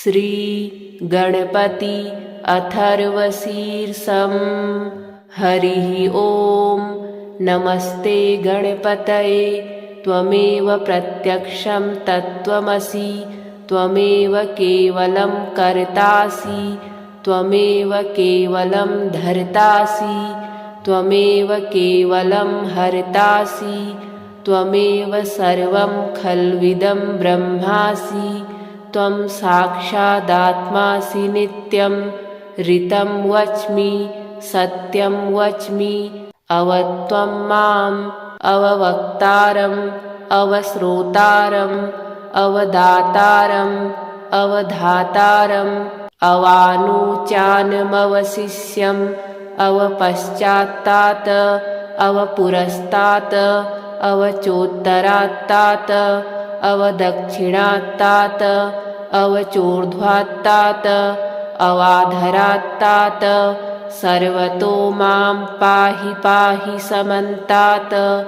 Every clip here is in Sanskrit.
श्री गणपति अथर्वशीर्षम्। हरिः ॐ। नमस्ते गणपतये त्वमेव प्रत्यक्षं तत्त्वमसि, त्वमेव केवलं कर्तासि, त्वमेव केवलं धर्तासि, त्वमेव केवलं हर्तासि, त्वमेव सर्वं खल्विदं ब्रह्मासि, त्वं साक्षादात्मासि नित्यं। ऋतं वच्मि सत्यं वच्मि, अवत्वं माम् अववक्तारम् अवश्रोतारम् अवदातारम् अवधातारम् अवानुचानमवशिष्यम् अवपश्चात्तात् अवपुरस्तात् अवचोत्तरात्तात् अवदक्षिणात्तात् अवचोर्ध्वात्तात् अवाधरात्तात् सर्वतो मां पाहि पाहि समन्तात्।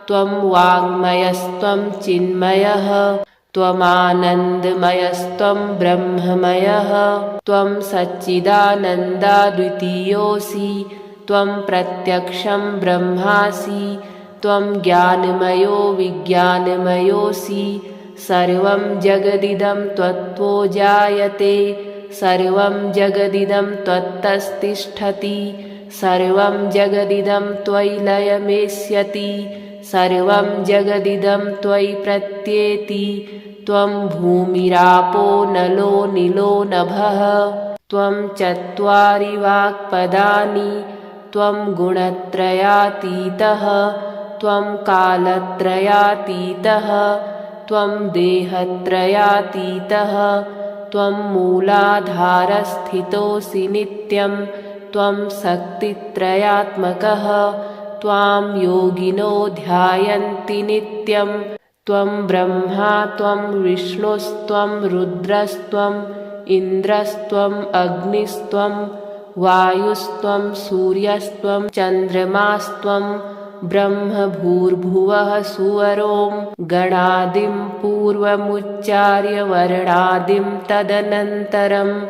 त्वं वाङ्मयस्त्वं चिन्मयः, त्वमानन्दमयस्त्वं ब्रह्ममयः, त्वं सच्चिदानन्दाद्वितीयोऽसि, त्वं प्रत्यक्षं ब्रह्मासि, त्वं ज्ञानमयो विज्ञानमयोऽसि। सर्वं जगदिदं त्वत्तो जायते, सर्वं जगदिदं त्वत्तस्तिष्ठति, सर्वं जगदिदं त्वयि लयमेष्यति, सर्वं जगदिदं त्वयि प्रत्येति। त्वं भूमिरापो नलो निलो नभः, त्वं चत्वारि वाक्पदानि, त्वं गुणत्रयातीतः, त्वं कालत्रयातीतः, त्वं देहत्रयातीतः, त्वं मूलाधारस्थितोऽसि नित्यं, त्वं शक्तित्रयात्मकः, त्वां योगिनो ध्यायन्ति नित्यं। त्वं ब्रह्मा त्वं विष्णुस्त्वं रुद्रस्त्वं इन्द्रस्त्वं अग्निस्त्वं वायुस्त्वं सूर्यस्त्वं चन्द्रमास्त्वं ब्रह्म भूर्भुवः सुवरों गणादिं पूर्वमुच्चार्य वर्णादिं तदनन्तरम्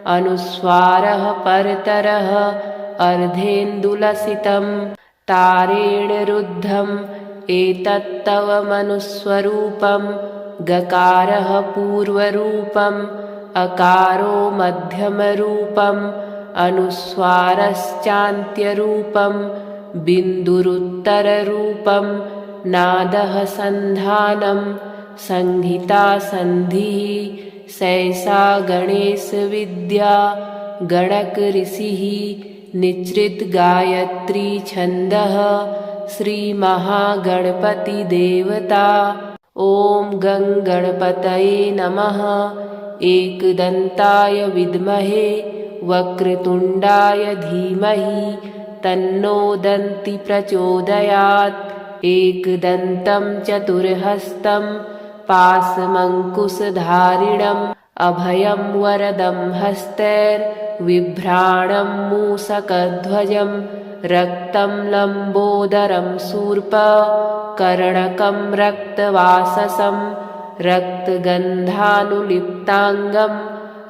अनुस्वारः परतरः अर्धेन्दुलसितं तारेण रुद्धम् एतत्तव मनुस्वरूपं। गकारः पूर्वरूपम्, अकारो मध्यमरूपम्, अनुस्वारश्चान्त्यरूपम्, बिन्दुरुत्तररूपं, नादः सन्धानं, संहिता सन्धिः। सैषा गणेशविद्या गणक ऋषिः निश्चित गायत्री छन्दः श्रीमहागणपतिदेवता। ॐ गं गणपतये नमः। एकदन्ताय विद्महे वक्रतुण्डाय धीमहि तन्नो दन्ति प्रचोदयात्। एकदन्तं चतुर्हस्तं पाशमङ्कुशधारिणम् अभयं वरदं हस्तैर्बिभ्राणं मूषकध्वजं रक्तं लम्बोदरं शूर्पकर्णकं रक्तवाससं रक्तगन्धानुलिप्ताङ्गं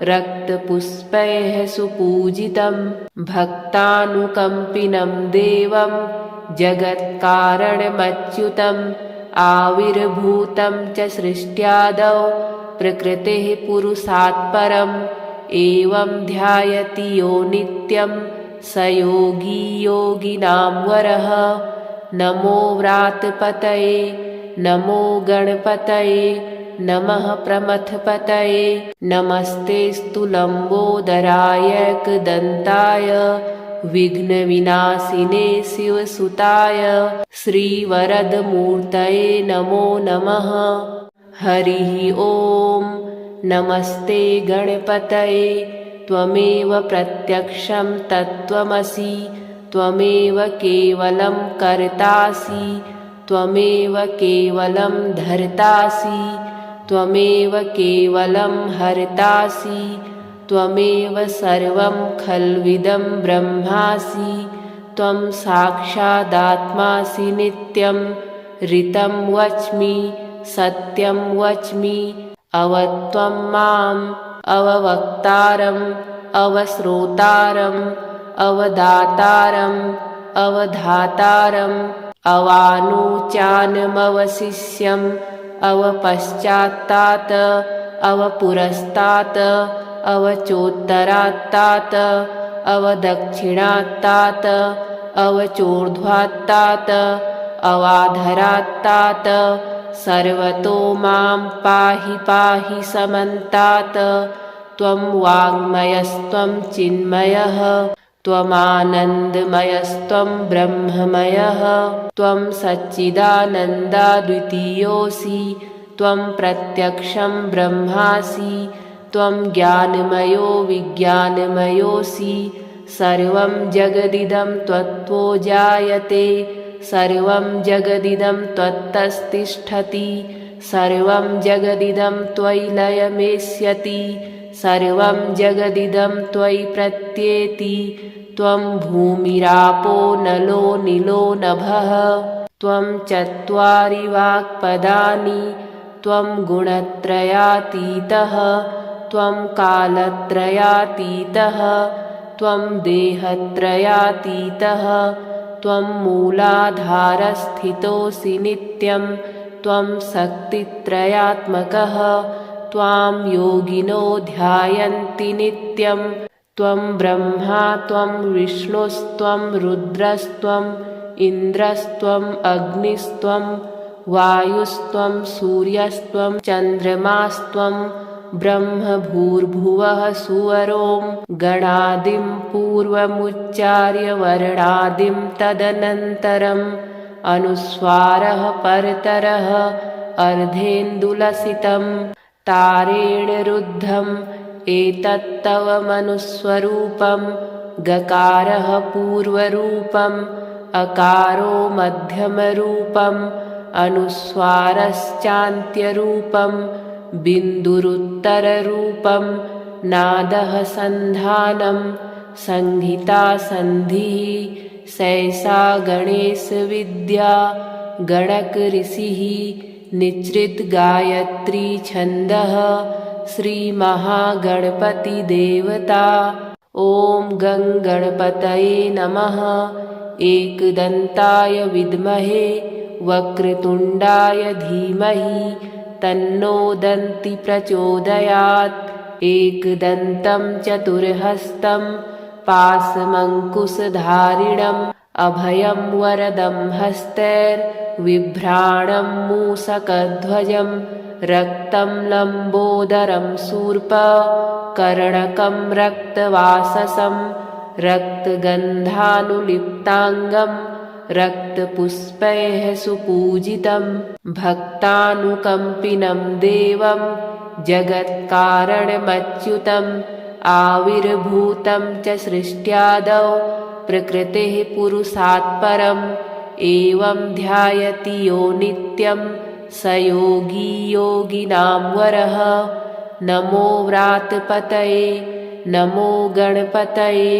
रक्तपुष्पैः सुपूजितं भक्तानुकम्पिनं देवं जगत्कारणमच्युतम् आविर्भूतं च सृष्ट्यादौ प्रकृतेः पुरुषात् परम्। एवं ध्यायति यो नित्यं स योगी योगिनां वरः। नमो व्रातपतये नमो गणपतये नमः प्रमथपतये। नमस्तेऽस्तु लम्बोदराय एकदन्ताय विघ्नविनाशिने शिवसुताय श्रीवरदमूर्तये नमो नमः। हरिः ॐ। नमस्ते गणपतये त्वमेव प्रत्यक्षं तत्त्वमसि, त्वमेव केवलं कर्तासि, त्वमेव केवलं धर्तासि, त्वमेव केवलं हर्तासि, त्वमेव सर्वं खल्विदं ब्रह्मासि, त्वं साक्षादात्मासि नित्यं। ऋतं वच्मि सत्यं वच्मि, अवत्वं माम् अववक्तारम् अवश्रोतारम् अवदातारम् अवधातारम् अवानुचानमवशिष्यम् अवपश्चात्तात् अवपुरस्तात् अवचोत्तरात्तात् अवदक्षिणात्तात् अवचोर्ध्वात्तात् अवाधरात्तात् सर्वतो मां पाहि पाहि समन्तात्। त्वं वाङ्मयस्त्वं चिन्मयः त्वमानन्दमयस्त्वं ब्रह्ममयः त्वं सच्चिदानन्दाद्वितीयोऽसि त्वं प्रत्यक्षं ब्रह्मासि त्वं ज्ञानमयो विज्ञानमयोऽसि सर्वं जगदिदं त्वत्तो जायते सर्वं जगदिदं त्वत्तस्तिष्ठति सर्वं जगदिदं त्वयि लयमेष्यति सर्वं जगदिदं त्वयि प्रत्येति त्वं भूमिरापो नलो नीलो नभः त्वं चत्वारि वाक्पदानि त्वं गुणत्रयातीतः त्वं कालत्रयातीतः त्वं देहत्रयातीतः त्वं मूलाधारस्थितोऽसि नित्यं त्वं शक्तित्रयात्मकः त्वां योगिनो ध्यायन्ति नित्यं त्वं ब्रह्मा त्वं विष्णुस्त्वं रुद्रस्त्वम् इन्द्रस्त्वम् अग्निस्त्वं वायुस्त्वं सूर्यस्त्वं चन्द्रमास्त्वं ब्रह्म भूर्भुवः सुवरों गणादिं पूर्वमुच्चार्य वर्णादिं तदनन्तरम् अनुस्वारः परतरः अर्धेन्दुलसितं तारेण रुद्धम् एतत्तव मनुस्वरूपं गकारः पूर्वरूपम् अकारो मध्यमरूपम् अनुस्वारश्चान्त्यरूपम् बिन्दुरुत्तररूपम् नादः सन्धानम् संहिता सन्धिः सैषा गणेशविद्या गणक ऋषिः निश्चित गायत्री छन्दः श्रीमहागणपतिदेवता। ॐ गं गणपतये नमः। एकदन्ताय विद्महे वक्रतुण्डाय धीमहि तन्नो दन्ति प्रचोदयात्। एकदन्तं चतुर्हस्तं पाशमङ्कुशधारिणम् अभयं वरदं हस्तैर्बिभ्राणं मूषकध्वजं रक्तं लम्बोदरं शूर्पकर्णकं रक्तवाससं रक्तगन्धानुलिप्ताङ्गं रक्तपुष्पैः सुपूजितं भक्तानुकम्पिनं देवं जगत्कारणमच्युतम् आविर्भूतं च सृष्ट्यादौ प्रकृतेः पुरुषात् परम् एवं ध्यायति यो नित्यं स योगी योगिनां वरः। नमो व्रातपतये नमो गणपतये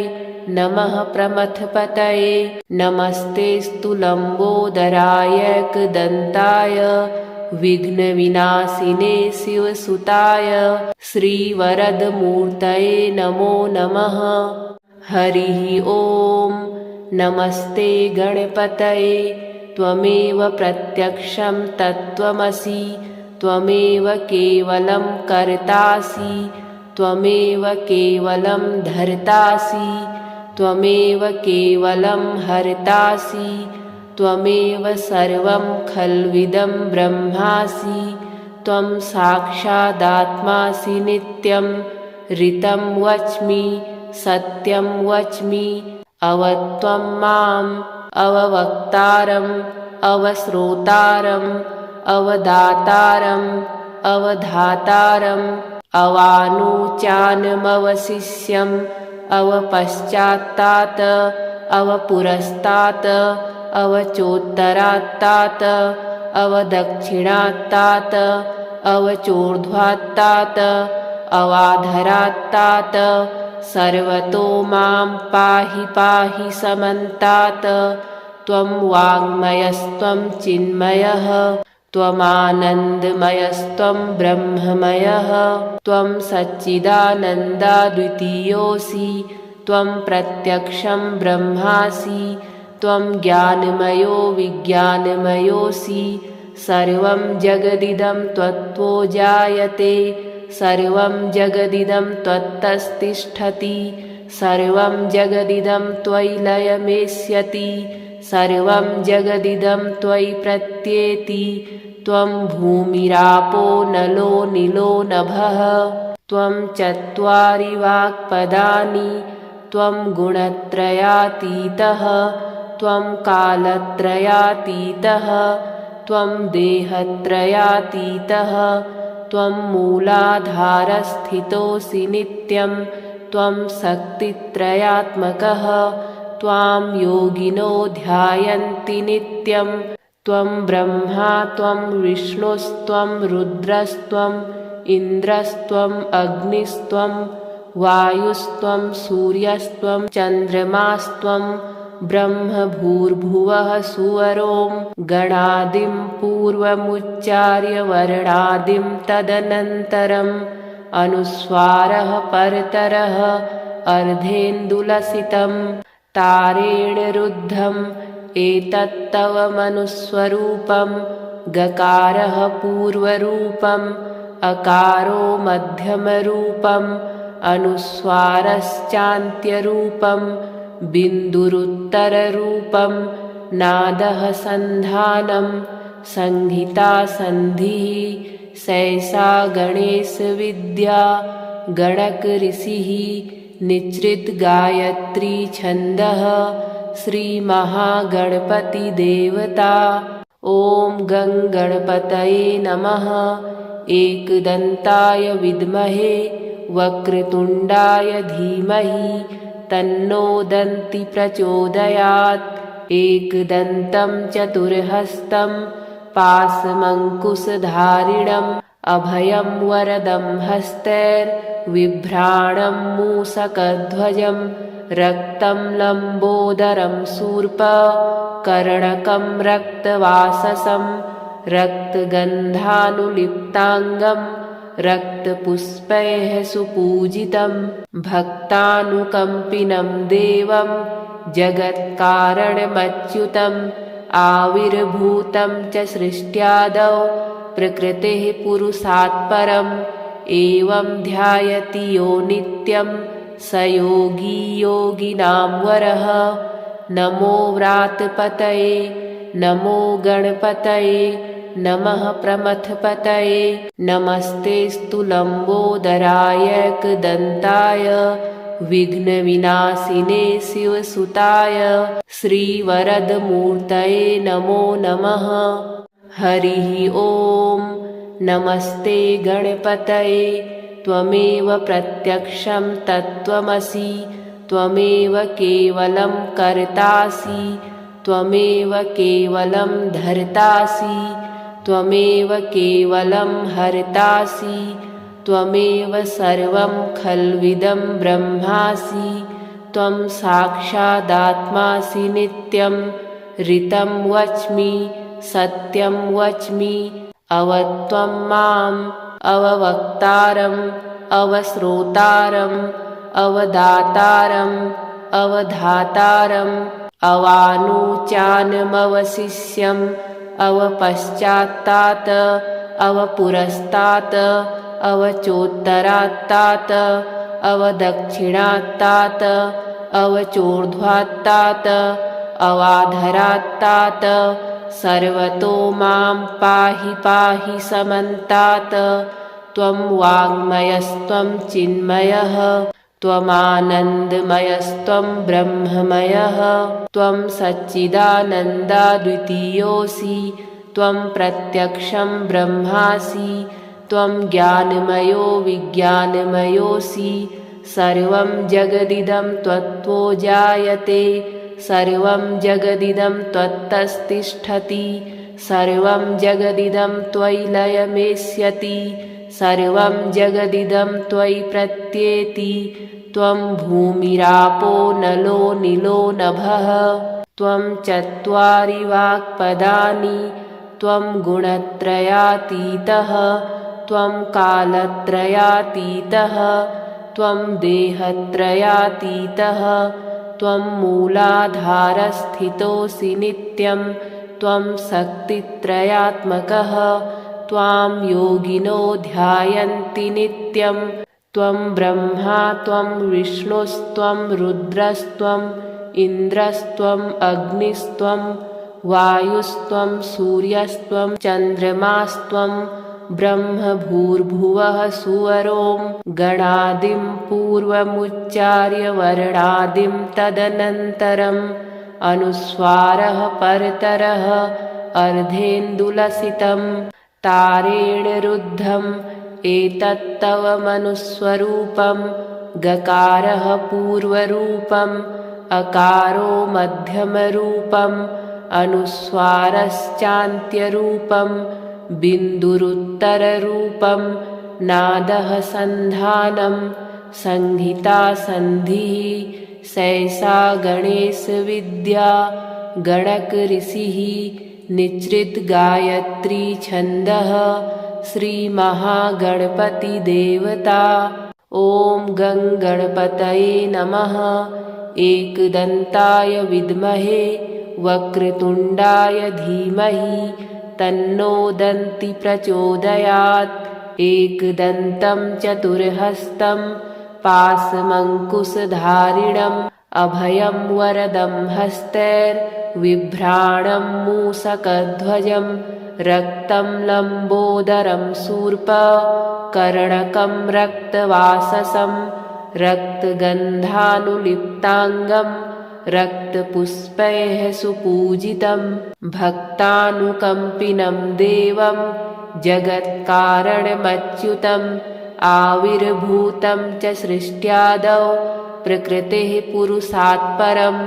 नमः प्रमथपतये नमस्तेऽस्तु लम्बोदराय एकदन्ताय विघ्नविनाशिने शिवसुताय श्रीवरदमूर्तये नमो नमः। हरिः ॐ। नमस्ते गणपतये त्वमेव प्रत्यक्षं तत्त्वमसि त्वमेव केवलं कर्तासि त्वमेव केवलं धर्तासि त्वमेव केवलं हर्तासि त्वमेव सर्वं खल्विदं ब्रह्मासि त्वं साक्षादात्मासि नित्यं ऋतं वच्मि सत्यं वच्मि अवत्वं माम् अववक्तारम् अवश्रोतारम् अवदातारम् अवधातारम् अवानुचानमवशिष्यम् अवपश्चात्तात् अवपुरस्तात् अवचोत्तरात्तात् अवदक्षिणात्तात् अवचोर्ध्वात्तात् अवाधरात्तात् सर्वतो मां पाहि पाहि समन्तात्। त्वं वाङ्मयस्त्वं चिन्मयः त्वमानन्दमयस्त्वं ब्रह्ममयः त्वं सच्चिदानन्दाद्वितीयोऽसि त्वं प्रत्यक्षं ब्रह्मासि त्वं ज्ञानमयो विज्ञानमयोऽसि सर्वं जगदिदं त्वत्तो जायते सर्वं जगदिदं त्वत्तस्तिष्ठति सर्वं जगदिदं त्वयि लयमेष्यति सर्वं जगदिदं त्वयि प्रत्येति त्वं भूमिरापो नलो निलो नभः त्वं चत्वारि वाक्पदानि त्वं गुणत्रयातीतः त्वं कालत्रयातीतः त्वं देहत्रयातीतः त्वं मूलाधारस्थितोऽसि नित्यं त्वं शक्तित्रयात्मकः त्वां योगिनो ध्यायन्ति नित्यं त्वं ब्रह्मा त्वं विष्णुस्त्वं रुद्रस्त्वम् इन्द्रस्त्वम् अग्निस्त्वं वायुस्त्वं सूर्यस्त्वं चन्द्रमास्त्वं ब्रह्म भूर्भुवः सुवरों गणादिं पूर्वमुच्चार्य वर्णादिं तदनन्तरम् अनुस्वारः परतरः अर्धेन्दुलसितं तारेण रुद्धम् एतत्तव मनुस्वरूपं गकारः पूर्वरूपम् अकारो मध्यमरूपम् अनुस्वारश्चान्त्यरूपम् बिन्दुरुत्तररूपम् नादः सन्धानं संहिता सन्धिः सैषा गणेशविद्या गणकऋषिः निश्चित गायत्री छन्दः श्रीमहागणपतिदेवता ॐ गं गणपतये नमः एकदन्ताय विद्महे वक्रतुण्डाय धीमहि तन्नो दन्ति प्रचोदयात् एकदन्तं चतुर्हस्तं पाशमङ्कुशधारिणम् अभयं वरदं हस्तैर्बिभ्राणं मूषकध्वजं रक्तं लम्बोदरं शूर्पकर्णकं रक्तवाससं रक्तगन्धानुलिप्ताङ्गं रक्तपुष्पैः सुपूजितं भक्तानुकम्पिनं देवं जगत्कारणमच्युतम् आविर्भूतं च सृष्ट्यादौ प्रकृतेः पुरुषात् परम् एवं ध्यायति यो नित्यं स योगी योगिनां वरः नमो व्रातपतये नमो गणपतये नमः प्रमथपतये नमस्तेऽस्तु लम्बोदराय विघ्नविनाशिने शिवसुताय श्रीवरदमूर्तये नमो नमः। हरिः ॐ नमस्ते गणपतये त्वमेव प्रत्यक्षं तत्त्वमसि त्वमेव केवलं कर्तासि त्वमेव केवलं धर्तासि त्वमेव केवलं हर्तासि त्वमेव सर्वं खल्विदं ब्रह्मासि त्वं साक्षादात्मासि नित्यं ऋतं वच्मि सत्यं वच्मि अवत्वं माम् अववक्तारम् अवश्रोतारम् अवदातारम् अवधातारम् अवानुचानमवशिष्यम् अवपश्चात्तात् अवपुरस्तात् अवचोत्तरात्तात् अवदक्षिणात्तात् अवचोर्ध्वात्तात् अवाधरात्तात् सर्वतो मां पाहि पाहि समन्तात् त्वं वाङ्मयस्त्वं चिन्मयः त्वमानन्दमयस्त्वं ब्रह्ममयः त्वं सच्चिदानन्दाद्वितीयोऽसि त्वं प्रत्यक्षं ब्रह्मासि त्वं ज्ञानमयो विज्ञानमयोऽसि सर्वं जगदिदं त्वत्तो जायते सर्वं जगदिदं त्वत्तस्तिष्ठति सर्वं जगदिदं त्वयि लयमेष्यति सर्वं जगदिदं त्वयि प्रत्येति त्वं भूमिरापो नलो निलो नभः त्वं चत्वारि वाक्पदानि त्वं गुणत्रयातीतः त्वं कालत्रयातीतः त्वं देहत्रयातीतः त्वं मूलाधारस्थितोऽसि नित्यं त्वं शक्तित्रयात्मकः त्वां योगिनो ध्यायन्ति नित्यं त्वं ब्रह्मा त्वं विष्णुस्त्वं रुद्रस्त्वम् इन्द्रस्त्वम् अग्निस्त्वं वायुस्त्वं सूर्यस्त्वं चन्द्रमास्त्वं ब्रह्म भूर्भुवः सुवरों गणादिं पूर्वमुच्चार्य वर्णादिं तदनन्तरम् अनुस्वारः परतरः अर्धेन्दुलसितं तारेण रुद्धम् एतत्तव मनुस्वरूपं गकारः पूर्वरूपम् अकारो मध्यमरूपम् अनुस्वारश्चान्त्यरूपम् बिन्दुरुत्तररूपम् नादः सन्धानं संहिता सन्धिः सैषा गणेशविद्या गणकऋषिः निश्चित गायत्री छन्दः श्रीमहागणपतिदेवता। ॐ गं गणपतये नमः। एकदन्ताय विद्महे वक्रतुण्डाय धीमहि तन्नो दन्ति प्रचोदयात्। एकदन्तं चतुर्हस्तं पाशमङ्कुशधारिणम् अभयं वरदं हस्तैर्बिभ्राणं मूषकध्वजं रक्तं लम्बोदरं शूर्पकर्णकं रक्तवाससं रक्तगन्धानुलिप्ताङ्गं रक्तपुष्पैः सुपूजितं भक्तानुकम्पिनं देवं जगत्कारणमच्युतम् आविर्भूतं च सृष्ट्यादौ प्रकृतेः पुरुषात् परम्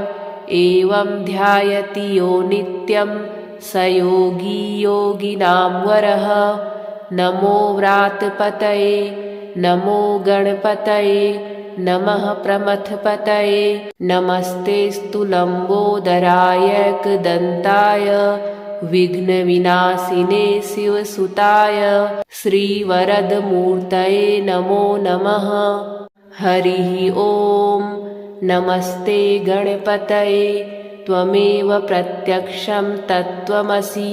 एवं ध्यायति यो नित्यं स योगी योगिनां वरः। नमो व्रातपतये नमो गणपतये नमः प्रमथपतये नमस्तेऽस्तु लम्बोदराय एकदन्ताय विघ्नविनाशिने शिवसुताय श्रीवरदमूर्तये नमो नमः। हरिः ॐ। नमस्ते गणपतये त्वमेव प्रत्यक्षं तत्त्वमसि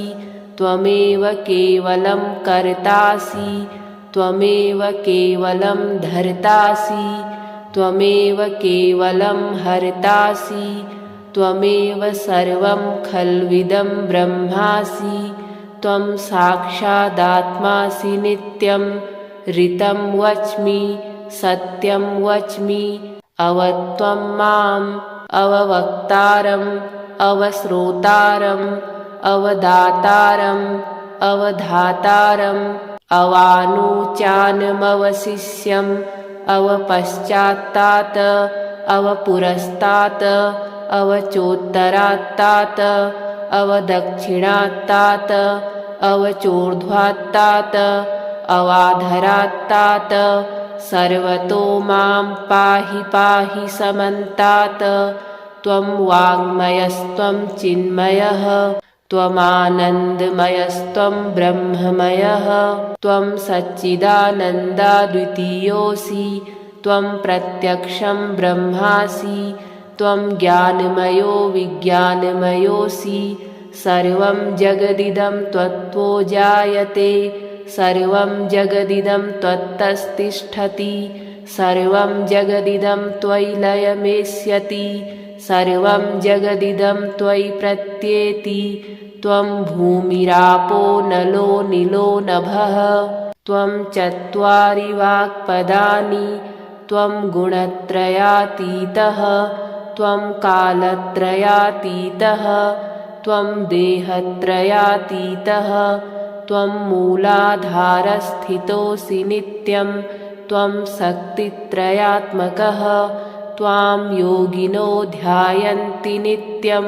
त्वमेव केवलं कर्तासि त्वमेव केवलं धर्तासि त्वमेव केवलं हर्तासि त्वमेव सर्वं खल्विदं ब्रह्मासि त्वं साक्षादात्मासि नित्यं ऋतं वच्मि सत्यं वच्मि अवत्वं माम् अववक्तारम् अवश्रोतारम् अवदातारम् अवधातारम् अवानुचानमवशिष्यम् अवपश्चात्तात् अवपुरस्तात् अवचोत्तरात्तात् अवदक्षिणात्तात् अवचोर्ध्वात्तात् अवाधरात्तात् सर्वतो मां पाहि पाहि समन्तात्। त्वं वाङ्मयस्त्वं चिन्मयः त्वमानन्दमयस्त्वं ब्रह्ममयः त्वं सच्चिदानन्दाद्वितीयोऽसि त्वं प्रत्यक्षं ब्रह्मासि त्वं ज्ञानमयो विज्ञानमयोऽसि सर्वं जगदिदं त्वत्तो जायते सर्वं जगदिदं त्वत्तस्तिष्ठति सर्वं जगदिदं त्वयि लयमेष्यति सर्वं जगदिदं त्वयि प्रत्येति त्वं भूमिरापो नलो नीलो नभः त्वं चत्वारि वाक्पदानि त्वं गुणत्रयातीतः त्वं कालत्रयातीतः त्वं देहत्रयातीतः त्वं मूलाधारस्थितोऽसि नित्यं त्वं शक्तित्रयात्मकः त्वां योगिनो ध्यायन्ति नित्यं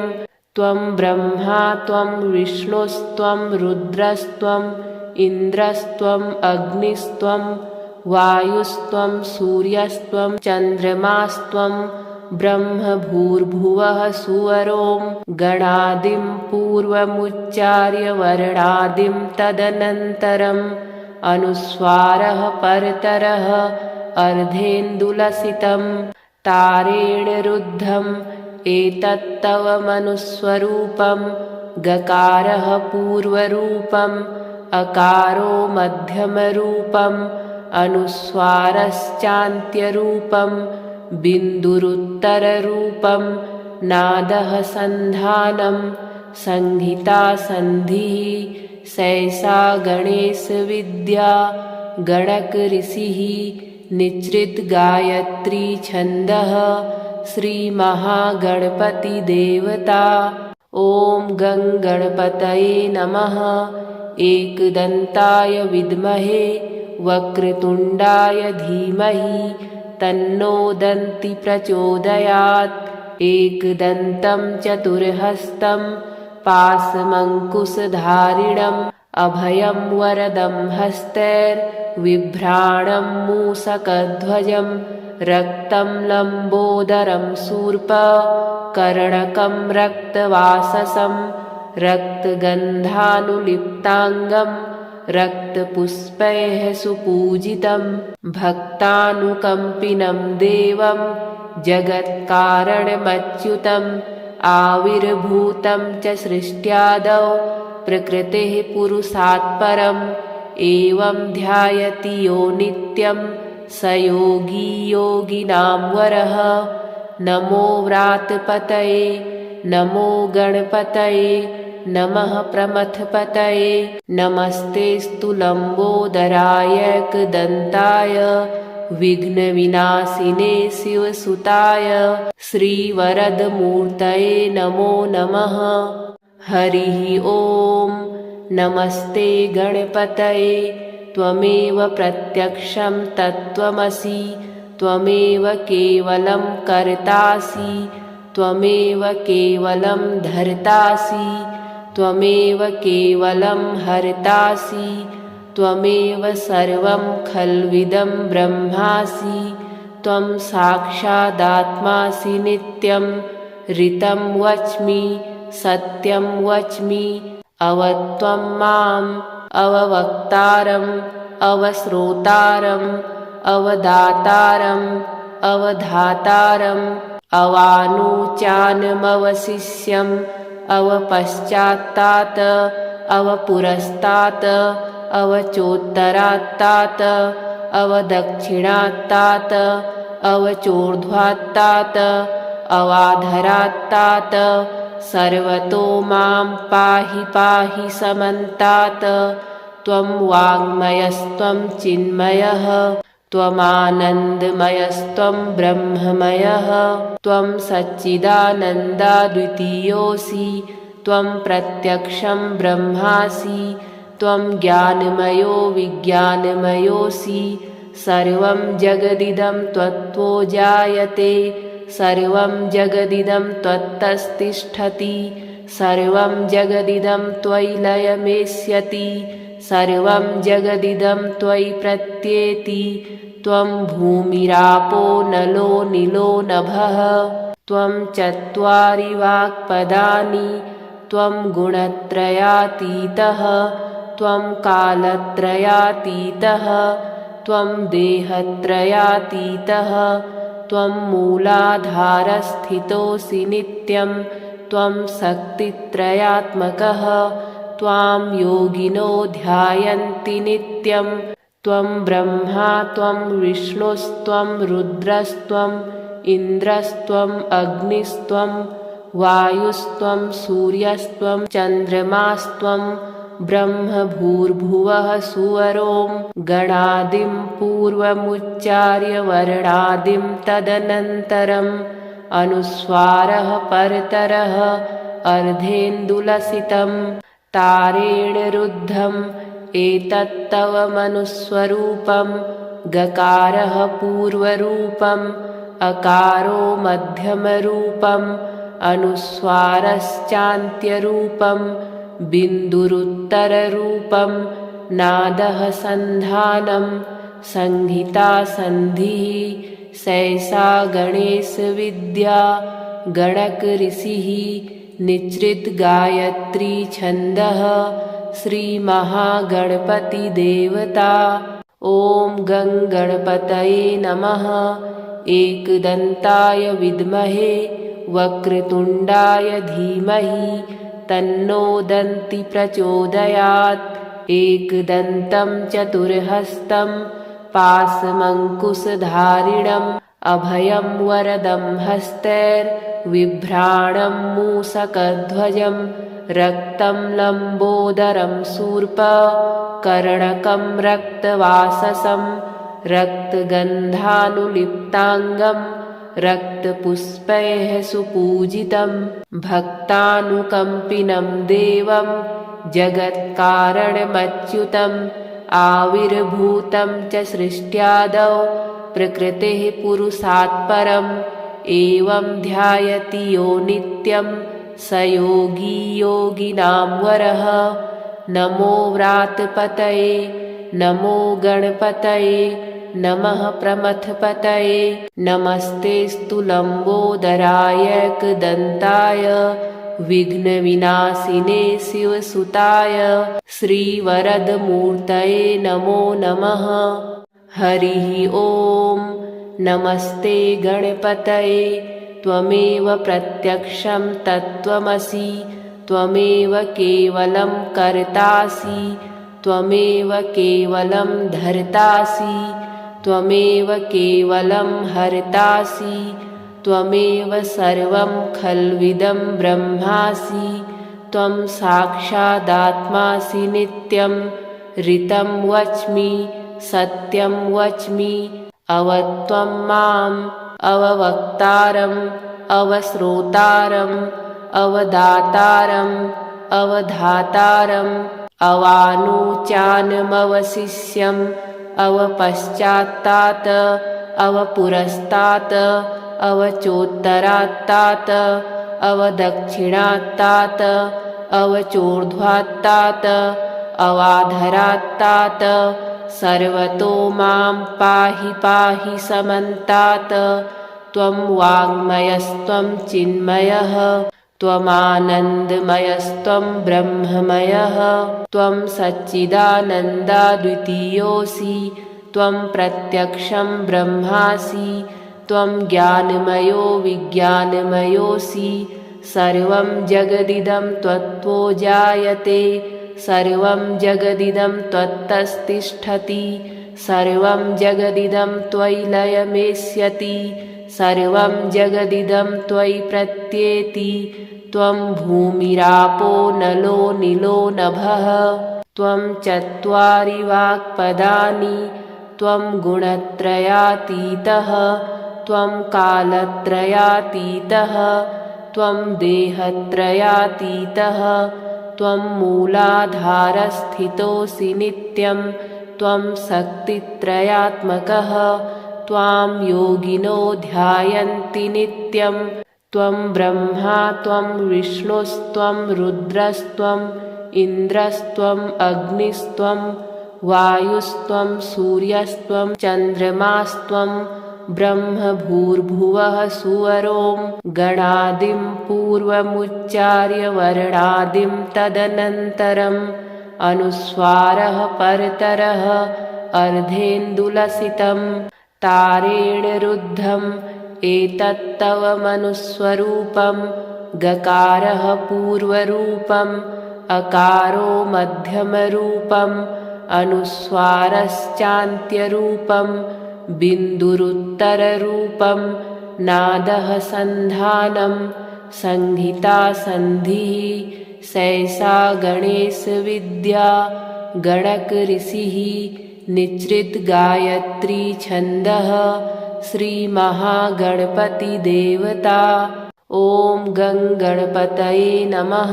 त्वं ब्रह्मा त्वं विष्णुस्त्वं रुद्रस्त्वम् इन्द्रस्त्वम् अग्निस्त्वं वायुस्त्वं सूर्यस्त्वं चन्द्रमास्त्वं ब्रह्मभूर्भुवः सुवरों गणादिं पूर्वमुच्चार्य वर्णादिं तदनन्तरम् अनुस्वारः परतरः अर्धेन्दुलसितं तारेण रुद्धम् एतत्तव मनुस्वरूपं गकारः पूर्वरूपम् अकारो मध्यमरूपम् अनुस्वारश्चान्त्यरूपं बिन्दुरुत्तररूपं नादः सन्धानं संहिता सन्धिः सैषा गणेशविद्या गणकऋषिः निच्रित गायत्री छन्दः श्रीमहागणपतिदेवता। ॐ गं गणपतये नमः। एकदन्ताय विद्महे वक्रतुण्डाय धीमहि तन्नो दन्ति प्रचोदयात्। एकदन्तं चतुर्हस्तं पाशमङ्कुशधारिणम् अभयं वरदं हस्तैर्बिभ्राणं मूषकध्वजं रक्तं लम्बोदरं शूर्पकर्णकं रक्तवाससं रक्तगन्धानुलिप्ताङ्गं रक्तपुष्पैः सुपूजितं भक्तानुकम्पिनं देवं जगत्कारणमच्युतम् आविर्भूतं च सृष्ट्यादौ प्रकृतेः पुरुषात् परम् एवं ध्यायति यो नित्यं स योगी योगिनां वरः। नमो व्रातपतये नमो गणपतये नमः प्रमथपतये नमस्तेस्तु लम्बोदराय एकदन्ताय विघ्नविनाशिने शिवसुताय श्रीवरदमूर्तये नमो नमः। हरिः ॐ। नमस्ते गणपतये त्वमेव प्रत्यक्षं तत्त्वमसि त्वमेव केवलं कर्तासि त्वमेव केवलं धर्तासि त्वमेव केवलं हर्तासि त्वमेव सर्वं खल्विदं ब्रह्मासि त्वं साक्षादात्मासि नित्यं ऋतं वच्मि सत्यं वच्मि अवत्वं माम् अववक्तारम् अवश्रोतारम् अवदातारम् अवधातारम् अवानुचानमवशिष्यम् अवपश्चात्तात् अवपुरस्तात् अवचोत्तरात्तात् अवदक्षिणात्तात् अवचोर्ध्वात्तात् अवाधरात्तात् सर्वतो मां पाहि पाहि समन्तात्। त्वं वाङ्मयस्त्वं चिन्मयः त्वमानन्दमयस्त्वं ब्रह्ममयः त्वं सच्चिदानन्दाद्वितीयोऽसि त्वं प्रत्यक्षं ब्रह्मासि त्वं ज्ञानमयो विज्ञानमयोऽसि सर्वं जगदिदं त्वत्तो जायते सर्वं जगदिदं त्वत्तस्तिष्ठति सर्वं जगदिदं त्वयि लयमेष्यति सर्वं जगदिदं त्वयि प्रत्येति त्वं भूमिरापो नलो नीलो नभः त्वं चत्वारि वाक्पदानि त्वं गुणत्रयातीतः त्वं कालत्रयातीतः त्वं देहत्रयातीतः त्वं मूलाधारस्थितोऽसि नित्यं त्वं शक्तित्रयात्मकः त्वां योगिनो ध्यायन्ति नित्यं त्वं ब्रह्मा त्वं विष्णुस्त्वं रुद्रस्त्वम् इन्द्रस्त्वम् अग्निस्त्वं वायुस्त्वं सूर्यस्त्वं चन्द्रमास्त्वं ब्रह्मभूर्भुवः सुवरों गणादिं पूर्वमुच्चार्य वर्णादिं तदनन्तरम् अनुस्वारः परतरः अर्धेन्दुलसितं तारेण रुद्धम् एतत्तव मनुस्वरूपं गकारः पूर्वरूपम् अकारो मध्यमरूपम् अनुस्वारश्चान्त्यरूपं बिन्दुरुत्तररूपं नादः सन्धानं संहिता सन्धिः सैषा गणेशविद्या गणकऋषिः निसृतगायत्री छन्दः श्रीमहागणपतिदेवता। ॐ गं गणपतये नमः। एकदन्ताय विद्महे वक्रतुण्डाय धीमहि तन्नो दन्ति प्रचोदयात्। एकदन्तं चतुर्हस्तं पाशमङ्कुशधारिणम् अभयं वरदं हस्तैर्बिभ्राणं मूषकध्वजं रक्तं लम्बोदरं शूर्पकर्णकं रक्तवाससं रक्तगन्धानुलिप्ताङ्गं रक्तपुष्पैः सुपूजितं भक्तानुकम्पिनं देवं जगत्कारणमच्युतम् आविर्भूतं च सृष्ट्यादौ प्रकृतेः पुरुषात् परम् एवं ध्यायति यो नित्यं स योगी योगिनां वरः। नमो व्रातपतये नमो गणपतये नमः प्रमथपतये नमस्तेऽस्तु लम्बोदराय एकदन्ताय विघ्नविनाशिने शिवसुताय श्रीवरदमूर्तये नमो नमः। हरिः ॐ। नमस्ते गणपतये त्वमेव प्रत्यक्षं तत्त्वमसि त्वमेव केवलं कर्तासि त्वमेव केवलं धर्तासि त्वमेव केवलं हर्तासि त्वमेव सर्वं खल्विदं ब्रह्मासि त्वं साक्षादात्मासि नित्यं ऋतं वच्मि सत्यं वच्मि अवत्वं माम् अववक्तारम् अवश्रोतारम् अवदातारम् अवधातारम् अवानुचानमवशिष्यम् अवपश्चात्तात् अवपुरस्तात् अवचोत्तरात्तात् अवदक्षिणात्तात् अवचोर्ध्वात्तात् अवाधरात्तात् सर्वतो मां पाहि पाहि समन्तात्। त्वं वाङ्मयस्त्वं चिन्मयः त्वमानन्दमयस्त्वं ब्रह्ममयः त्वं सच्चिदानन्दाद्वितीयोऽसि त्वं प्रत्यक्षं ब्रह्मासि त्वं ज्ञानमयो विज्ञानमयोऽसि सर्वं जगदिदं त्वत्तो जायते सर्वं जगदिदं त्वत्तस्तिष्ठति सर्वं जगदिदं त्वयि लयमेष्यति सर्वं जगदिदं त्वयि प्रत्येति त्वं भूमिरापो नलो नीलो नभः त्वं चत्वारि वाक्पदानि त्वं गुणत्रयातीतः त्वं कालत्रयातीतः त्वं देहत्रयातीतः त्वं मूलाधारस्थितोऽसि नित्यं त्वं शक्तित्रयात्मकः त्वां योगिनो ध्यायन्ति नित्यं त्वं ब्रह्मा त्वं विष्णुस्त्वं रुद्रस्त्वं इन्द्रस्त्वं अग्निस्त्वं वायुस्त्वं सूर्यस्त्वं चन्द्रमास्त्वं ब्रह्म भूर्भुवः सुवरों गणादिं पूर्वमुच्चार्य वर्णादिं तदनन्तरम् अनुस्वारः परतरः अर्धेन्दुलसितं तारेण रुद्धम् एतत्तव मनुस्वरूपं गकारः पूर्वरूपम् अकारो मध्यमरूपम् अनुस्वारश्चान्त्यरूपम् बिन्दुरुत्तररूपं नादः सन्धानं संहिता सन्धिः सैषा गणेशविद्या गणकऋषिः निसृतगायत्री छन्दः श्रीमहागणपतिदेवता। ॐ गं गणपतये नमः।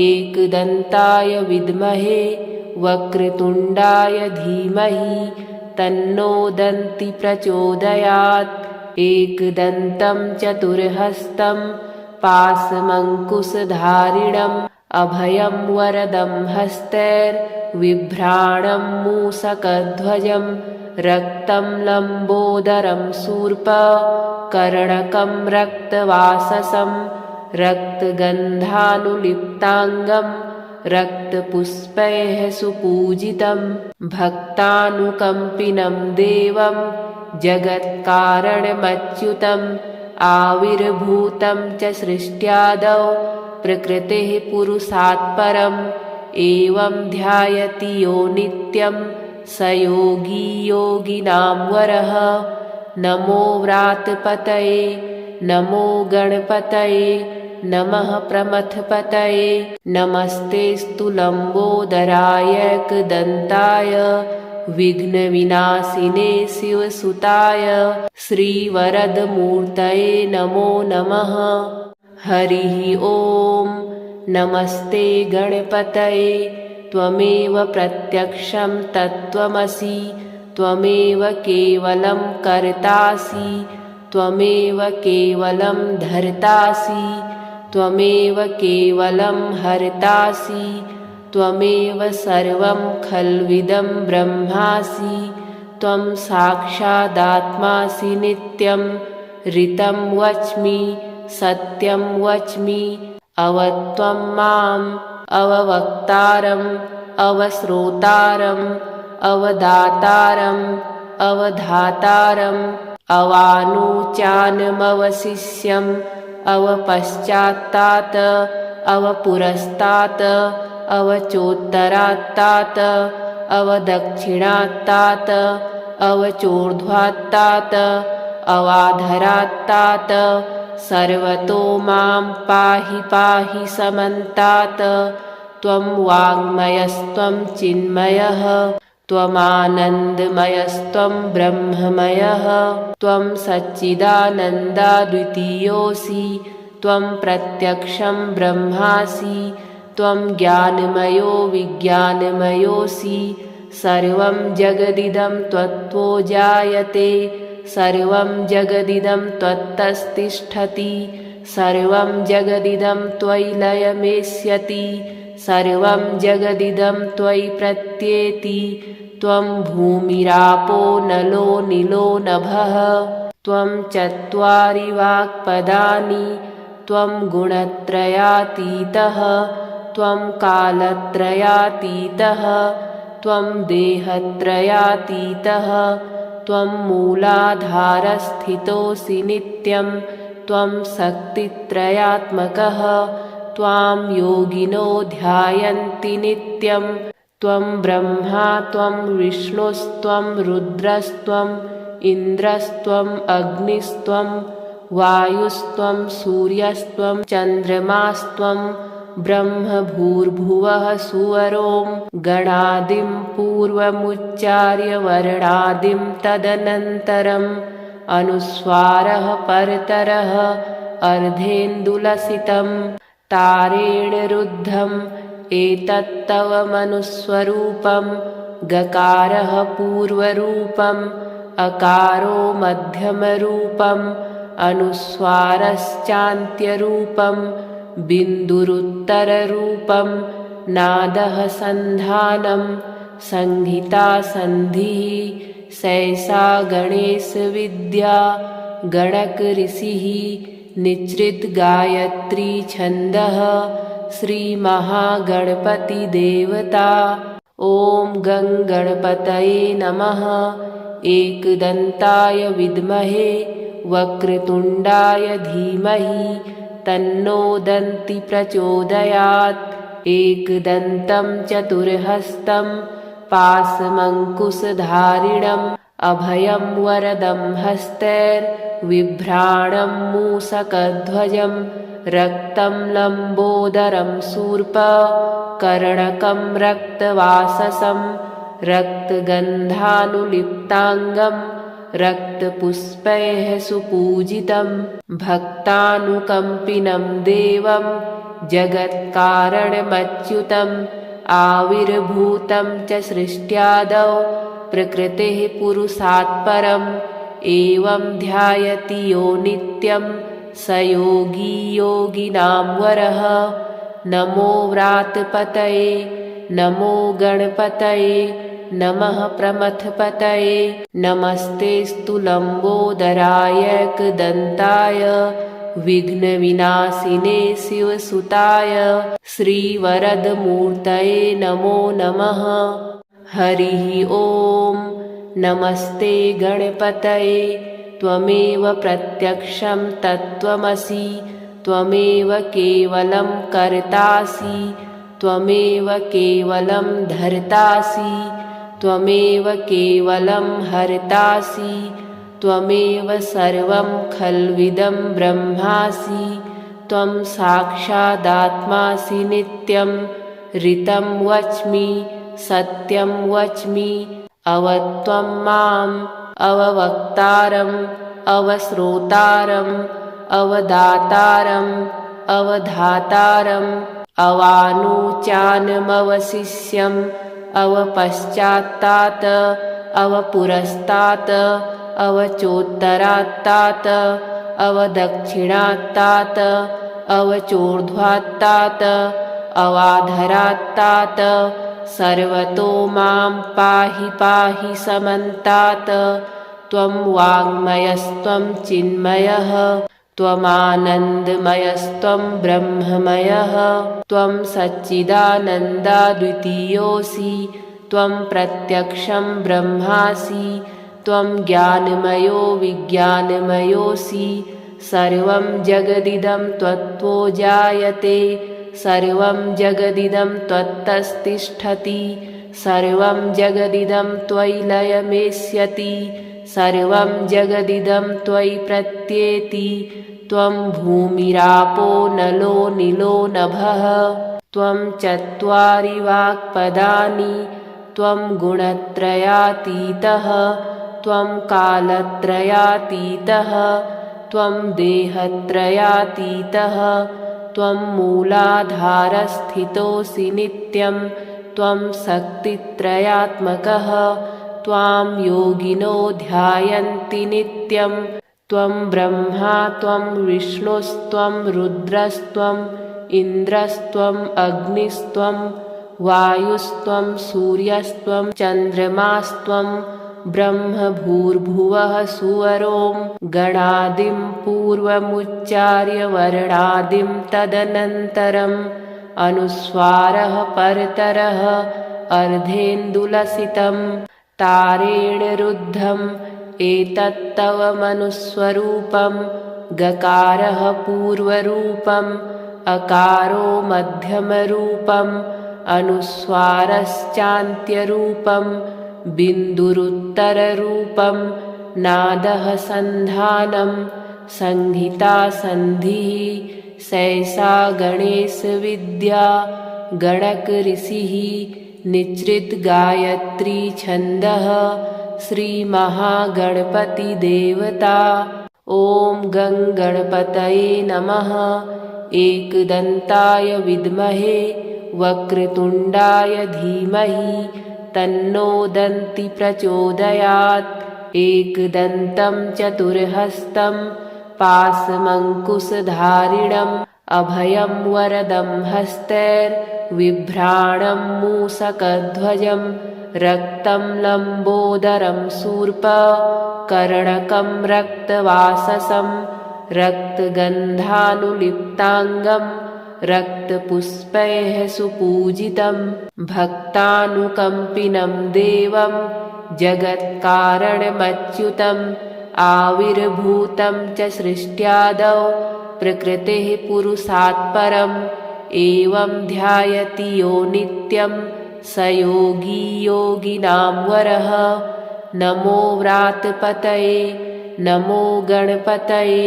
एकदन्ताय विद्महे वक्रतुण्डाय धीमहि तन्नो दन्ति प्रचोदयात्। एकदन्तं चतुर्हस्तं पाशमङ्कुशधारिणम् अभयं वरदं हस्तैर्बिभ्राणं मूषकध्वजं रक्तं लम्बोदरं शूर्पकर्णकं रक्तवाससं रक्तगन्धानुलिप्ताङ्गं रक्तपुष्पैः सुपूजितं भक्तानुकम्पिनं देवं जगत्कारणमच्युतम् आविर्भूतं च सृष्ट्यादौ प्रकृतेः पुरुषात् परम् एवं ध्यायति यो नित्यं स योगी योगिनां वरः। नमो व्रातपतये नमो गणपतये नमः प्रमथपतये नमस्तेऽस्तु लम्बोदराय एकदन्ताय विघ्नविनाशिने शिवसुताय श्रीवरदमूर्तये नमो नमः। हरिः ॐ। नमस्ते गणपतये त्वमेव प्रत्यक्षं तत्त्वमसि त्वमेव केवलं कर्तासि त्वमेव केवलं धर्तासि त्वमेव केवलं हर्तासि त्वमेव सर्वं खल्विदं ब्रह्मासि त्वं साक्षादात्मासि नित्यं ऋतं वच्मि सत्यं वच्मि अवत्वं माम् अववक्तारम् अवश्रोतारम् अवदातारम् अवधातारम् अवानुचानमवशिष्यम् अवपश्चात्तात् अवपुरस्तात् अवचोत्तरात्तात् अवदक्षिणात्तात् अवचोर्ध्वात्तात् अवाधरात्तात् सर्वतो मां पाहि पाहि समन्तात् त्वं वाङ्मयस्त्वं चिन्मयः त्वमानन्दमयस्त्वं ब्रह्ममयः त्वं सच्चिदानन्दाद्वितीयोऽसि त्वं प्रत्यक्षं ब्रह्मासि त्वं ज्ञानमयो विज्ञानमयोऽसि सर्वं जगदिदं त्वत्तो जायते सर्वं जगदिदं त्वत्तस्तिष्ठति सर्वं जगदिदं त्वयि लयमेष्यति सर्वं जगदिदं त्वयि प्रत्येति त्वं भूमिरापो नलो निलो नभः त्वं चत्वारि वाक्पदानि त्वं गुणत्रयातीतः त्वं कालत्रयातीतः त्वं देहत्रयातीतः त्वं मूलाधारस्थितोऽसि नित्यं त्वं शक्तित्रयात्मकः त्वां योगिनो ध्यायन्ति नित्यं त्वं ब्रह्मा त्वं विष्णुस्त्वं रुद्रस्त्वं इन्द्रस्त्वं अग्निस्त्वं वायुस्त्वं सूर्यस्त्वं चन्द्रमास्त्वं ब्रह्म भूर्भुवः सुवरों गणादिं पूर्वमुच्चार्य वर्णादिं तदनन्तरम् अनुस्वारः परतरः अर्धेन्दुलसितं तारेण रुद्धम् एतत्तव मनुस्वरूपं गकारः पूर्वरूपम् अकारो मध्यमरूपम् अनुस्वारश्चान्त्यरूपम् बिन्दुरुत्तररूपं नादः सन्धानं संहिता सन्धिः सैषा गणेशविद्या गणकऋषिः निश्रितगायत्री छन्दः श्रीमहागणपतिदेवता। ॐ गं गणपतये नमः। एकदन्ताय विद्महे वक्रतुण्डाय धीमहि तन्नो दन्ति प्रचोदयात्। एकदन्तं चतुर्हस्तं पाशमङ्कुशधारिणम् अभयं वरदं हस्तैर्बिभ्राणं मूषकध्वजं रक्तं लम्बोदरं शूर्पकर्णकं रक्तवाससं रक्तगन्धानुलिप्ताङ्गं रक्तपुष्पैः सुपूजितं भक्तानुकम्पिनं देवं जगत्कारणमच्युतम् आविर्भूतं च सृष्ट्यादौ प्रकृतेः पुरुषात् परम् एवं ध्यायति यो नित्यं स योगी योगिनां वरः। नमो व्रातपतये नमो गणपतये नमः प्रमथपतये नमस्तेऽस्तु लम्बोदराय एकदन्ताय विघ्नविनाशिने शिवसुताय श्रीवरदमूर्तये नमो नमः। हरिः ॐ। नमस्ते गणपतये त्वमेव प्रत्यक्षं तत्त्वमसि त्वमेव केवलं कर्तासि त्वमेव केवलं धर्तासि त्वमेव केवलं हर्तासि त्वमेव सर्वं खल्विदं ब्रह्मासि त्वं साक्षादात्मासि नित्यं ऋतं वच्मि सत्यं वच्मि अवत्वं माम् अववक्तारम् अवश्रोतारम् अवदातारम् अवधातारम् अवानुचानमवशिष्यम् अवपश्चात्तात् अवपुरस्तात् अवचोत्तरात्तात् अवदक्षिणात्तात् अवचोर्ध्वात्तात् अवाधरात्तात् सर्वतो मां पाहि पाहि समन्तात् त्वं वाङ्मयस्त्वं चिन्मयः त्वमानन्दमयस्त्वं ब्रह्ममयः त्वं सच्चिदानन्दाद्वितीयोऽसि त्वं प्रत्यक्षं ब्रह्मासि त्वं ज्ञानमयो विज्ञानमयोऽसि सर्वं जगदिदं त्वत्तो जायते सर्वं जगदिदं त्वत्तस्तिष्ठति सर्वं जगदिदं त्वयि लयमेष्यति सर्वं जगदिदं त्वयि प्रत्येति त्वं भूमिरापो नलो निलो नभः त्वं चत्वारि वाक्पदानि त्वं गुणत्रयातीतः त्वं कालत्रयातीतः त्वं देहत्रयातीतः त्वं मूलाधारस्थितोऽसि नित्यं त्वं शक्तित्रयात्मकः त्वां योगिनो ध्यायन्ति नित्यं त्वं ब्रह्मा त्वं विष्णुस्त्वं रुद्रस्त्वम् इन्द्रस्त्वम् अग्निस्त्वं वायुस्त्वं सूर्यस्त्वं चन्द्रमास्त्वं ब्रह्म भूर्भुवः सुवरों गणादिं पूर्वमुच्चार्य वर्णादिं तदनन्तरम् अनुस्वारः परतरः अर्धेन्दुलसितं तारेण रुद्धम् एतत्तव मनुस्वरूपं गकारः पूर्वरूपम् अकारो मध्यमरूपम् अनुस्वारश्चान्त्यरूपम् बिन्दुरुत्तररूपम् नादः सन्धानं संहिता सन्धिः सैषा गणेशविद्या गणकऋषिः निश्चित गायत्री छन्दः श्रीमहागणपतिदेवता। ॐ गं गणपतये नमः। एकदन्ताय विद्महे वक्रतुण्डाय धीमहि तन्नो दन्ति प्रचोदयात्। एकदन्तं चतुर्हस्तं पाशमङ्कुशधारिणम् अभयं वरदं हस्तैर्बिभ्राणं मूषकध्वजं रक्तं लम्बोदरं शूर्पकर्णकं रक्तवाससं रक्तगन्धानुलिप्ताङ्गं रक्तपुष्पैः सुपूजितं भक्तानुकम्पिनं देवं जगत्कारणमच्युतम् आविर्भूतं च सृष्ट्यादौ प्रकृतेः पुरुषात् परम् एवं ध्यायति यो नित्यं स योगी योगिनां वरः। नमो व्रातपतये नमो गणपतये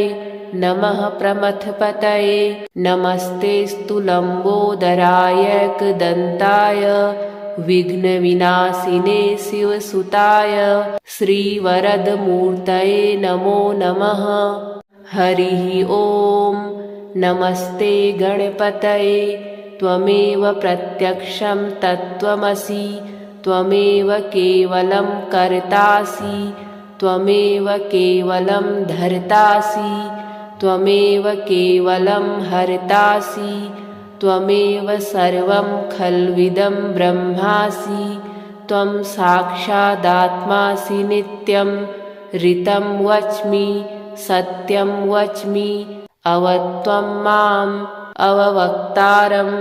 नमः प्रमथपतये नमस्तेऽस्तु लम्बोदराय एकदन्ताय विघ्नविनाशिने शिवसुताय श्रीवरदमूर्तये नमो नमः। हरिः ॐ। नमस्ते गणपतये त्वमेव प्रत्यक्षं तत्त्वमसि त्वमेव केवलं कर्तासि त्वमेव केवलं धर्तासि त्वमेव केवलं हर्तासि त्वमेव सर्वं खल्विदं ब्रह्मासि त्वं साक्षादात्मासि नित्यं ऋतं वच्मि सत्यं वच्मि अवत्वं माम् अववक्तारम्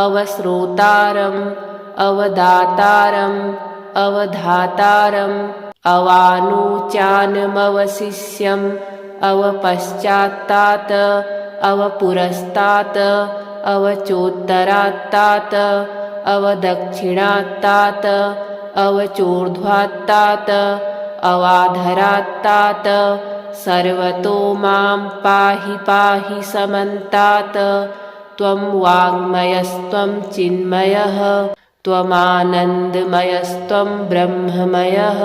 अवश्रोतारम् अवदातारम् अवधातारम् अवानुचानमवशिष्यम् अवपश्चात्तात् अवपुरस्तात् अवचोत्तरात्तात् अवदक्षिणात्तात् अवचोर्ध्वात्तात् अवाधरात्तात् सर्वतो मां पाहि पाहि समन्तात् त्वं वाङ्मयस्त्वं चिन्मयः त्वमानन्दमयस्त्वं ब्रह्ममयः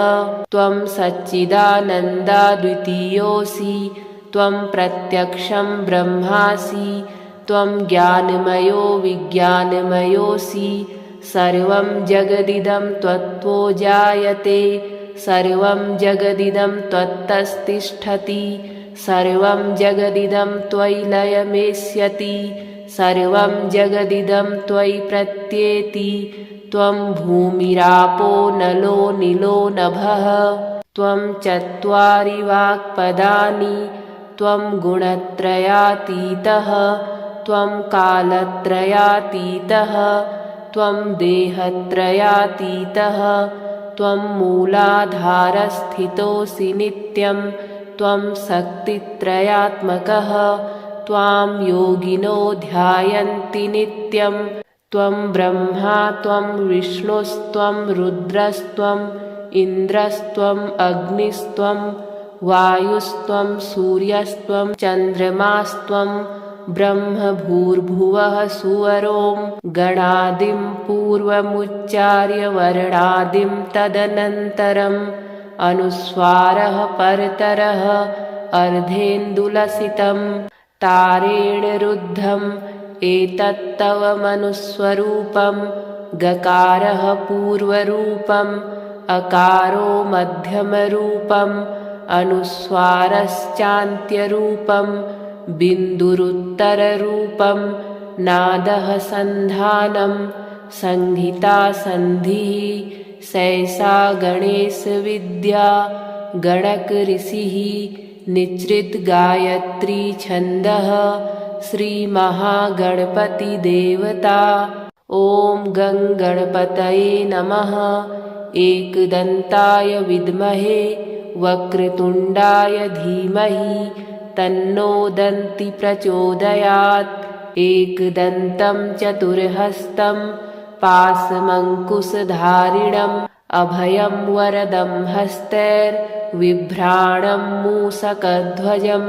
त्वं सच्चिदानन्दाद्वितीयोऽसि त्वं प्रत्यक्षं ब्रह्मासि त्वं ज्ञानमयो विज्ञानमयोऽसि सर्वं जगदिदं त्वत्तो जायते सर्वं जगदिदं त्वत्तस्तिष्ठति सर्वं जगदिदं त्वयि लयमेष्यति सर्वं जगदिदं त्वयि प्रत्येति त्वं भूमिरापो नलो निलो नभः त्वं चत्वारि वाक्पदानि त्वं गुणत्रयातीतः त्वं कालत्रयातीतः त्वं देहत्रयातीतः त्वं मूलाधारस्थितोऽसि नित्यं त्वं शक्तित्रयात्मकः त्वां योगिनो ध्यायन्ति नित्यं त्वं ब्रह्मा त्वं विष्णुस्त्वं रुद्रस्त्वम् इन्द्रस्त्वम् अग्निस्त्वं वायुस्त्वं सूर्यस्त्वं चन्द्रमास्त्वं ब्रह्म भूर्भुवः सुवरों गणादिं पूर्वमुच्चार्य वर्णादिं तदनन्तरम् अनुस्वारः परतरः अर्धेन्दुलसितं तारेण रुद्धम् एतत्तव मनुस्वरूपं गकारः पूर्वरूपम् अकारो मध्यमरूपम् अनुस्वारश्चान्त्यरूपं बिन्दुरुत्तररूपं नादः सन्धानं संहिता सन्धिः सैषा गणेशविद्या गणकऋषिः निच्रित गायत्री छन्दः श्रीमहागणपतिदेवता ॐ गं गणपतये नमः। एकदन्ताय विद्महे वक्रतुण्डाय धीमहि तन्नो दन्ति प्रचोदयात्। एकदन्तं चतुर्हस्तं पाशमङ्कुशधारिणम् अभयं वरदं हस्तैर्बिभ्राणं मूषकध्वजं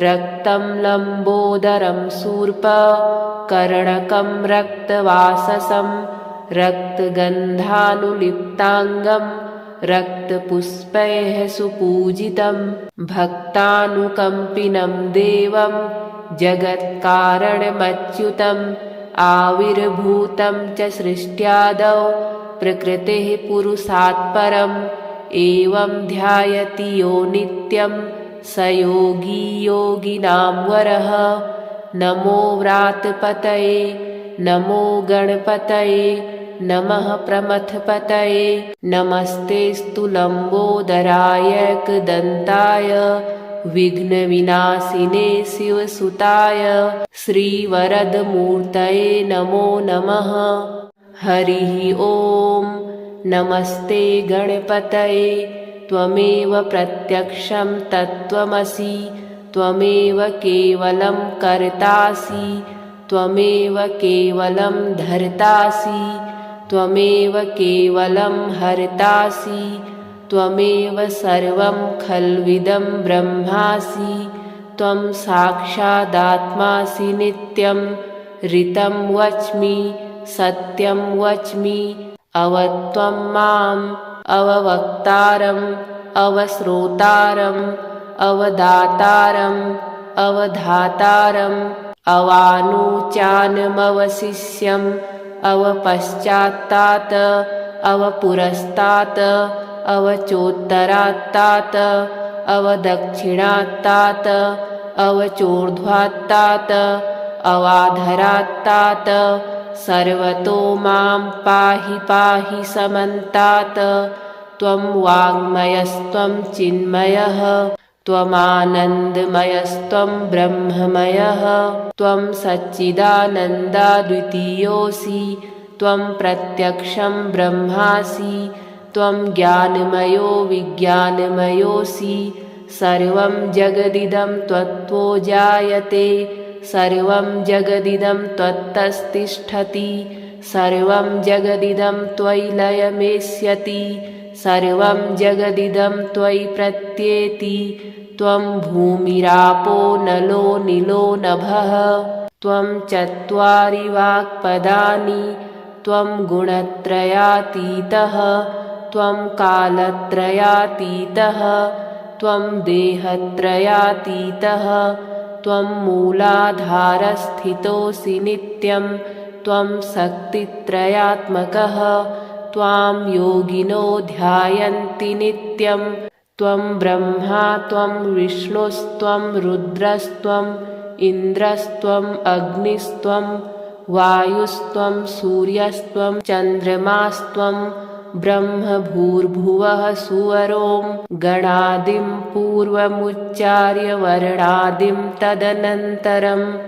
रक्तं लम्बोदरं शूर्पकर्णकं रक्तवाससं रक्तगन्धानुलिप्ताङ्गं रक्तपुष्पैः सुपूजितं भक्तानुकम्पिनं देवं जगत्कारणमच्युतम् आविर्भूतं च सृष्ट्यादौ प्रकृतेः पुरुषात् परम् एवं ध्यायति यो नित्यं स योगी योगिनां वरः। नमो व्रातपतये नमो गणपतये नमः प्रमथपतये नमस्तेऽस्तु लम्बोदराय एकदन्ताय विघ्नविनाशिने शिवसुताय श्रीवरदमूर्तये नमो नमः। हरिः ॐ नमस्ते गणपतये त्वमेव प्रत्यक्षं तत्त्वमसि त्वमेव केवलं कर्तासि त्वमेव केवलं धर्तासि त्वमेव केवलं हर्तासि त्वमेव सर्वं खल्विदं ब्रह्मासि त्वं साक्षादात्मासि नित्यं ऋतं वच्मि सत्यं वच्मि अवत्वं माम् अववक्तारम् अवश्रोतारम् अवदातारम् अवधातारम् अवानुचानमवशिष्यम् अवपश्चात्तात् अवपुरस्तात् अवचोत्तरात्तात् अवदक्षिणात्तात् अवचोर्ध्वात्तात् अवाधरात्तात् सर्वतो मां पाहि पाहि समन्तात्। त्वं वाङ्मयस्त्वं चिन्मयः त्वमानन्दमयस्त्वं ब्रह्ममयः त्वं सच्चिदानन्दाद्वितीयोऽसि त्वं प्रत्यक्षं ब्रह्मासि त्वं ज्ञानमयो विज्ञानमयोऽसि सर्वं जगदिदं त्वत्तो जायते सर्वं जगदिदं त्वत्तस्तिष्ठति सर्वं जगदिदं त्वयि लयमेष्यति सर्वं जगदिदं त्वयि प्रत्येति त्वं भूमिरापो नलो नीलो नभः त्वं चत्वारि वाक्पदानि त्वं गुणत्रयातीतः त्वं कालत्रयातीतः त्वं देहत्रयातीतः त्वं मूलाधारस्थितोऽसि नित्यं त्वं शक्तित्रयात्मकः त्वां योगिनो ध्यायन्ति नित्यं त्वं ब्रह्मा त्वं विष्णुस्त्वं रुद्रस्त्वम् इन्द्रस्त्वम् अग्निस्त्वं वायुस्त्वं सूर्यस्त्वं चन्द्रमास्त्वं ब्रह्म भूर्भुवः सुवरों गणादिं पूर्वमुच्चार्य वर्णादिं तदनन्तरम्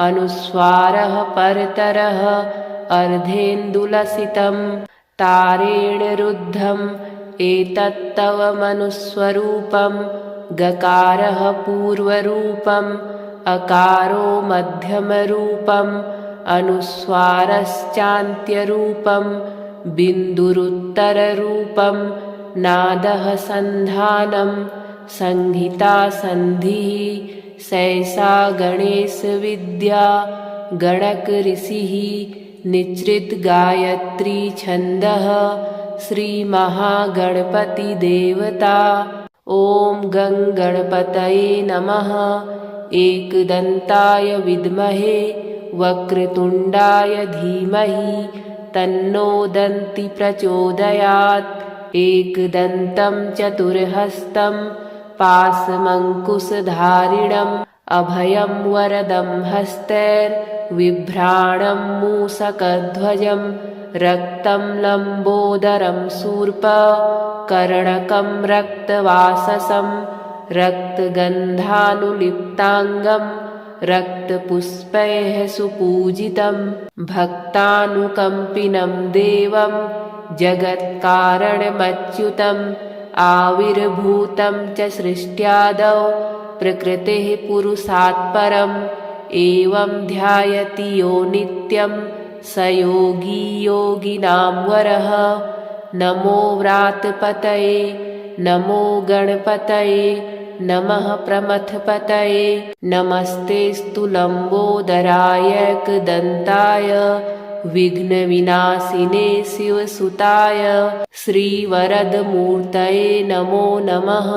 अनुस्वारः परतरः अर्धेन्दुलसितं तारेण रुद्धम् एतत्तव मनुस्वरूपं गकारः पूर्वरूपम् अकारो मध्यमरूपम् अनुस्वारश्चान्त्यरूपं बिन्दुरुत्तररूपं नादः सन्धानं संहिता सन्धिः सैषा गणेशविद्या गणकऋषिः निश्रितगायत्री छन्दः श्रीमहागणपतिदेवता। ॐ गं गणपतये नमः। एकदन्ताय विद्महे वक्रतुण्डाय धीमहि तन्नो दन्ति प्रचोदयात्। एकदन्तं चतुर्हस्तं पाशमङ्कुशधारिणम् अभयं वरदं हस्तैर्बिभ्राणं मूषकध्वजं रक्तं लम्बोदरं शूर्पकर्णकं रक्तवाससं रक्तगन्धानुलिप्ताङ्गं रक्तपुष्पैः सुपूजितं भक्तानुकम्पिनं देवं जगत्कारणमच्युतम् आविर्भूतं च सृष्ट्यादौ प्रकृतेः पुरुषात् परम् एवं ध्यायति यो नित्यं स योगी योगिनां वरः। नमो व्रातपतये नमो गणपतये नमः प्रमथपतये नमस्तेऽस्तु लम्बोदराय एकदन्ताय विघ्नविनाशिने शिवसुताय श्रीवरदमूर्तये नमो नमः।